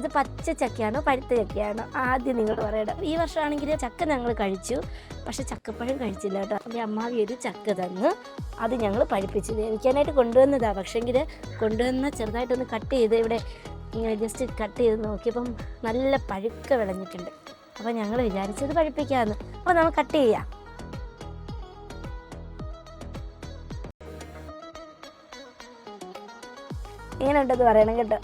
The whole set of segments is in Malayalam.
ഇത് പച്ച ചക്കയാണോ പഴുത്ത ചക്കയാണോ ആദ്യം നിങ്ങൾ പറയണം. ഈ വർഷമാണെങ്കിൽ ചക്ക ഞങ്ങൾ കഴിച്ചു, പക്ഷെ ചക്കപ്പഴം കഴിച്ചില്ല കേട്ടോ. എൻ്റെ അമ്മാവി ഒരു ചക്ക തന്ന്, അത് ഞങ്ങൾ പഴുപ്പിച്ച് വേവിക്കാനായിട്ട് കൊണ്ടുവന്നതാണ്. പക്ഷേങ്കിൽ കൊണ്ടുവന്ന് ചെറുതായിട്ടൊന്ന് കട്ട് ചെയ്ത് ഇവിടെ ഇങ്ങനെ ജസ്റ്റ് കട്ട് ചെയ്ത് നോക്കിയപ്പം നല്ല പഴുക്ക വിളഞ്ഞിട്ടുണ്ട്. അപ്പോൾ ഞങ്ങൾ വിചാരിച്ചത് പഴുപ്പിക്കാമെന്ന്. അപ്പോൾ നമ്മൾ കട്ട് ചെയ്യാം. ഇങ്ങനെ ഉണ്ടെന്ന് പറയണം കേട്ടോ.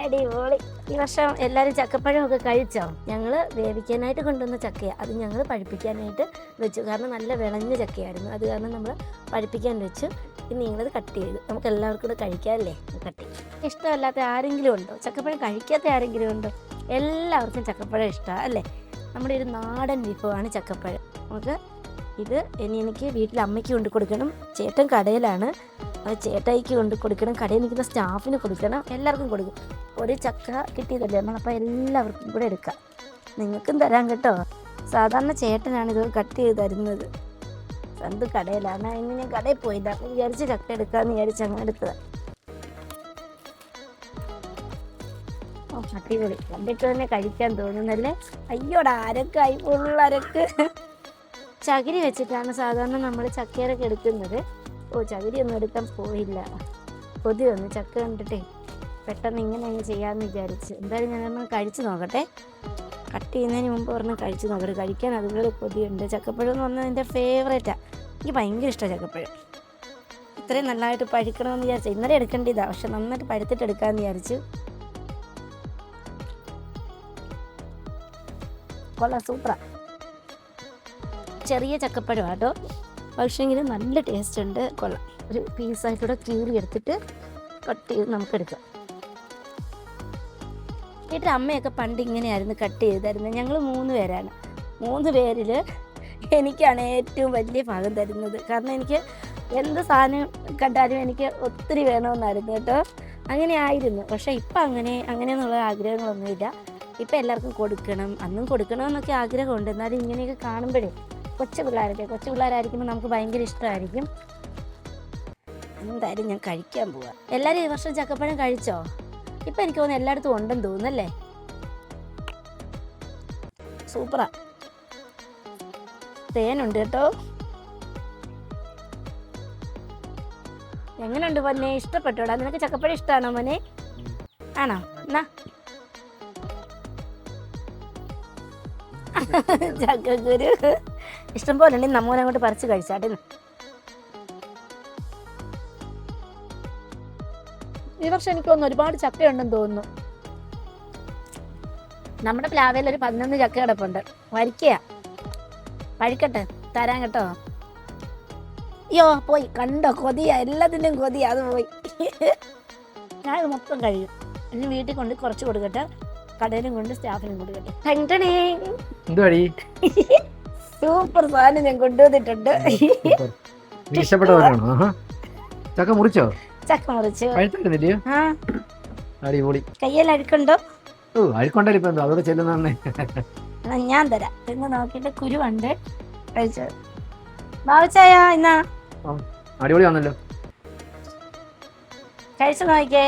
അടിപൊളി. ഈ വർഷം എല്ലാവരും ചക്കപ്പഴമൊക്കെ കഴിച്ചോ? ഞങ്ങൾ വേവിക്കാനായിട്ട് കൊണ്ടുവന്ന ചക്കയാണ്, അത് ഞങ്ങൾ പഴുപ്പിക്കാനായിട്ട് വെച്ചു. കാരണം നല്ല വിളഞ്ഞ ചക്കയായിരുന്നു, അത് കാരണം നമ്മൾ പഴുപ്പിക്കാൻ വെച്ചു. പിന്നെ നിങ്ങളത് കട്ട് ചെയ്തു. നമുക്ക് എല്ലാവർക്കും കൂടെ കഴിക്കാമല്ലേ? കട്ട് ചെയ്യും. ഇഷ്ടമല്ലാത്ത ആരെങ്കിലും ഉണ്ടോ? ചക്കപ്പഴം കഴിക്കാത്ത ആരെങ്കിലും ഉണ്ടോ? എല്ലാവർക്കും ചക്കപ്പഴം ഇഷ്ടമാണ് അല്ലേ? നമ്മുടെ ഒരു നാടൻ വിഭവമാണ് ചക്കപ്പഴം. നമുക്ക് ഇത് എനിക്ക് വീട്ടിൽ അമ്മയ്ക്ക് കൊണ്ട് കൊടുക്കണം. ചേട്ടൻ കടയിലാണ്, അത് ചേട്ടായിക്ക് കൊണ്ട് കൊടുക്കണം. കടയിൽ നിൽക്കുന്ന സ്റ്റാഫിന് കൊടുക്കണം, എല്ലാവർക്കും കൊടുക്കും. ഒരു ചക്ക കിട്ടിയതല്ലേ നമ്മളപ്പോൾ എല്ലാവർക്കും കൂടെ എടുക്കാം. നിങ്ങൾക്കും തരാം കേട്ടോ. സാധാരണ ചേട്ടനാണ് ഇത് കട്ട് ചെയ്ത് തരുന്നത്. സ്വന്തം കടയിലാണ്. ഇന്ന് ഞാൻ കടയിൽ പോയില്ല, അപ്പം വിചാരിച്ച് ചക്ക എടുക്കാമെന്ന് വിചാരിച്ച് അങ്ങനെ എടുത്തതാണ്. ഓ അടിപൊളി. കണ്ടിട്ട് തന്നെ കഴിക്കാൻ തോന്നുന്നല്ലേ? അയ്യോടാ അരക്കായി, ഫുള്ളരക്ക്. ചകിരി വെച്ചിട്ടാണ് സാധാരണ നമ്മൾ ചക്കയിലൊക്കെ എടുക്കുന്നത്. ഓ ചകിരി ഒന്നും എടുക്കാൻ പോയില്ല, കൊതി വന്നു ചക്ക കണ്ടിട്ടേ. പെട്ടെന്ന് ഇങ്ങനെ അങ്ങ് ചെയ്യാമെന്ന് വിചാരിച്ച്. എന്തായാലും ഞാനൊന്ന് കഴിച്ച് നോക്കട്ടെ. കട്ട് ചെയ്യുന്നതിന് മുമ്പ് പറഞ്ഞ് കഴിച്ച് നോക്കട്ടെ. കഴിക്കാൻ അതുപോലെ കൊതിയുണ്ട്. ചക്കപ്പഴം എന്ന് പറഞ്ഞാൽ എൻ്റെ ഫേവറേറ്റാണ്. എനിക്ക് ഭയങ്കര ഇഷ്ടമാണ് ചക്കപ്പഴം. ഇത്രയും നല്ലതായിട്ട് പഴുക്കണമെന്ന് വിചാരിച്ചു. ഇന്നലെ എടുക്കേണ്ടതാണ്, പക്ഷെ നന്നായിട്ട് പഴുത്തിട്ട് എടുക്കാമെന്ന് വിചാരിച്ചു. കൊള്ളാം, സൂപ്പറാ. ചെറിയ ചക്കപ്പഴം കേട്ടോ, പക്ഷേങ്കിൽ നല്ല ടേസ്റ്റ് ഉണ്ട്. കൊള്ളാം. ഒരു പീസായിട്ടൂടെ കീറി എടുത്തിട്ട് കട്ട് ചെയ്ത് നമുക്കെടുക്കാം. വീട്ടിൽ അമ്മയൊക്കെ പണ്ട് ഇങ്ങനെയായിരുന്നു കട്ട് ചെയ്തായിരുന്നത്. ഞങ്ങൾ 3 പേരാണ്. 3 പേരിൽ എനിക്കാണ് ഏറ്റവും വലിയ ഭാഗം തരുന്നത്. കാരണം എനിക്ക് എന്ത് സാധനം കണ്ടാലും എനിക്ക് ഒത്തിരി വേണമെന്നായിരുന്നു കേട്ടോ. അങ്ങനെ ആയിരുന്നു. പക്ഷേ ഇപ്പം അങ്ങനെയെന്നുള്ള ആഗ്രഹങ്ങളൊന്നുമില്ല. ഇപ്പം എല്ലാവർക്കും കൊടുക്കണം, അന്നും കൊടുക്കണമെന്നൊക്കെ ആഗ്രഹമുണ്ട്. എന്നാലും ഇങ്ങനെയൊക്കെ കാണുമ്പോഴേ കൊച്ചു പിള്ളേരായിരിക്കുമ്പോൾ നമുക്ക് ഭയങ്കര ഇഷ്ടമായിരിക്കും. എന്തായാലും ഞാൻ കഴിക്കാൻ പോവാം. എല്ലാവരും ഈ വർഷം ചക്കപ്പഴം കഴിച്ചോ? ഇപ്പം എനിക്ക് തോന്നുന്നു എല്ലായിടത്തും ഉണ്ടെന്ന് തോന്നുന്നല്ലേ? സൂപ്പറാ. തേനുണ്ട് കേട്ടോ. എങ്ങനെയുണ്ട് മോനെ? ഇഷ്ടപ്പെട്ടോടാ? നിനക്ക് ചക്കപ്പഴം ഇഷ്ടമാണോ മോനെ? ആണോ? എന്നാ ചക്കക്കുരു ഇഷ്ടം പോലെ ഉണ്ടെങ്കിൽ നമ്മൂനെ അങ്ങോട്ട് പറിച്ച് കഴിച്ചാട്ടെ. ഈ വർഷം എനിക്ക് തോന്നുന്നു ഒരുപാട് ചക്കയുണ്ടെന്ന് തോന്നുന്നു. നമ്മുടെ പ്ലാവയിൽ ഒരു 11 ചക്ക കിടപ്പുണ്ട്. വരിക്കയാ, പഴുക്കട്ടെ തരാൻ കേട്ടോ. അയ്യോ പോയി, കണ്ടോ? കൊതിയാ, എല്ലാത്തിൻ്റെയും കൊതിയാ. അത് പോയി. ഞാൻ ഇത് മൊത്തം കഴിയും. ഇനി വീട്ടിൽ കൊണ്ട് കുറച്ച് കൊടുക്കട്ടെ, കടയിലും കൊണ്ട് സ്റ്റാഫിനും കൊടുക്കട്ടെ. സൂപ്പർ സാധനം ഞാൻ കൊണ്ടുവന്നിട്ടുണ്ട്. ചക്ക മുറിച്ചോ? ചക്ക മുറിച്ചു. അടിപൊളി. കയ്യിൽ അഴുക്കുണ്ടോ? അഴുക്കുണ്ടല്ലോ ഇപ്പൊ അതോടെ ചെല്ലുന്നേ. ഞാൻ തരാം. എന്ന് നോക്കിയിട്ട് കുരുവുണ്ട്. കഴിച്ചത് ഭാവിച്ചായ എന്നാ അടിപൊളി വന്നല്ലോ. കഴിച്ചു നോക്കിയേ.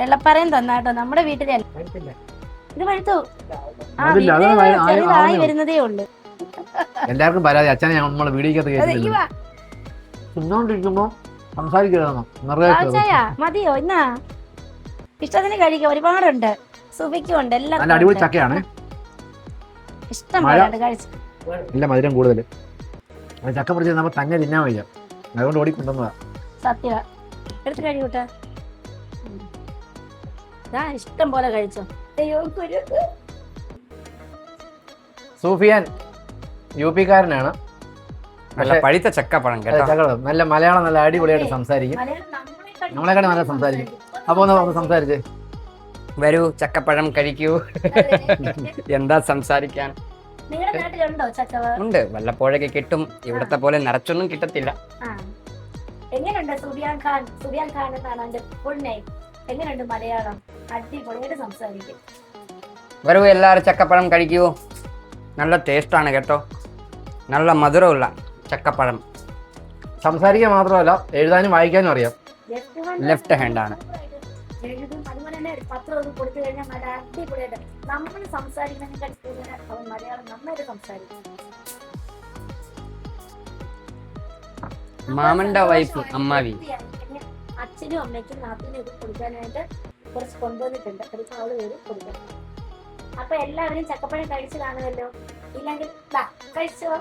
വെള്ളപ്പറയും തന്നാട്ടോ. നമ്മുടെ വീട്ടിലെ ഇത് പഴുത്തു. ചെറുതായി വരുന്നതേ ഉള്ളു. എല്ലാവർക്കും പരാതി, അച്ഛനെ നമ്മളെ വീഡിയോക്കകത്ത് തിന്നോണ്ടിരിക്കുമ്പോ സംസാരിക്കരുതെന്നോ? മതിയോ? ഇന്നാ ഇഷ്ടത്തിന് കഴിക്കാം. ഒരുപാടുണ്ട്. സുബിക്കുണ്ട്. എല്ലാം അടിപൊളി ചക്കയാണ്. ഇഷ്ടം പോലെ കഴിച്ചു. നല്ല മധുരം കൂടുതൽ. ചക്ക പറിച്ച് നമ്മൾ തന്നെ തിന്നാൻ വയ്യ, അതുകൊണ്ട് ഓടിക്കൊണ്ടുവന്നതാ. സത്യ എടുത്ത് കഴിയൂട്ടാ. ഇഷ്ടം പോലെ കഴിച്ചോ. സൂഫിയാൻ UP-കാരനാണ്. പഴുത്ത ചക്കപ്പഴം കേട്ടോ. നല്ല മലയാളം നല്ല അടിപൊളിയായിട്ട് സംസാരിക്കും. നമ്മളെക്കാളും നല്ല സംസാരിക്കും. അപ്പൊ ഒന്ന് സംസാരിച്ചേ. വരൂ, ചക്കപ്പഴം കഴിക്കൂ. എന്താ സംസാരിക്കാൻ? ഉണ്ട്, വല്ലപ്പോഴൊക്കെ കിട്ടും. ഇവിടത്തെ പോലെ നിറച്ചൊന്നും കിട്ടത്തില്ല. എങ്ങനെയുണ്ട് സുബിയാൻ ഖാൻ? സുബിയാൻ ഖാൻ എന്നാണ് എന്റെ ഫുൾ നെയിം. എങ്ങനെയുണ്ട് മലയാളം? അടിപൊളിയായിട്ട് സംസാരിക്കും. വരൂ എല്ലാവരും ചക്കപ്പഴം കഴിക്കൂ. നല്ല ടേസ്റ്റാണ് കേട്ടോ. നല്ല മധുരമുള്ള ചക്കപ്പഴം. സംസാരിക്കാൻ മാത്രമല്ല എഴുതാനും വായിക്കാനും അറിയാം. ലെഫ്റ്റ് ഹാൻഡ് ആണ്. അതുപോലെ തന്നെ ഒരു പത്രം ഒന്ന് കൊടുത്തു കഴിഞ്ഞാൽ നല്ല അടിപൊളിയായിട്ട് നമ്മൾ സംസാരിക്കുന്നതിനേക്കാൾ കൂടുതൽ അവൻ മലയാളം നന്നായിട്ട് സംസാരിക്കും. മാമന്റെ വൈഫ് അമ്മാവി. അച്ഛനും അമ്മയ്ക്കും നാട്ടിനും ഇത് കൊടുക്കാനായിട്ട് കുറച്ച് കൊണ്ടുവന്നിട്ടുണ്ട്. അതിപ്പോൾ അവള് വരും കൊടുക്കണം. അപ്പൊ എല്ലാവരും ചക്കപ്പഴം കഴിച്ചു കാണുമല്ലോ. ഇല്ലെങ്കിൽ കഴിച്ചോ.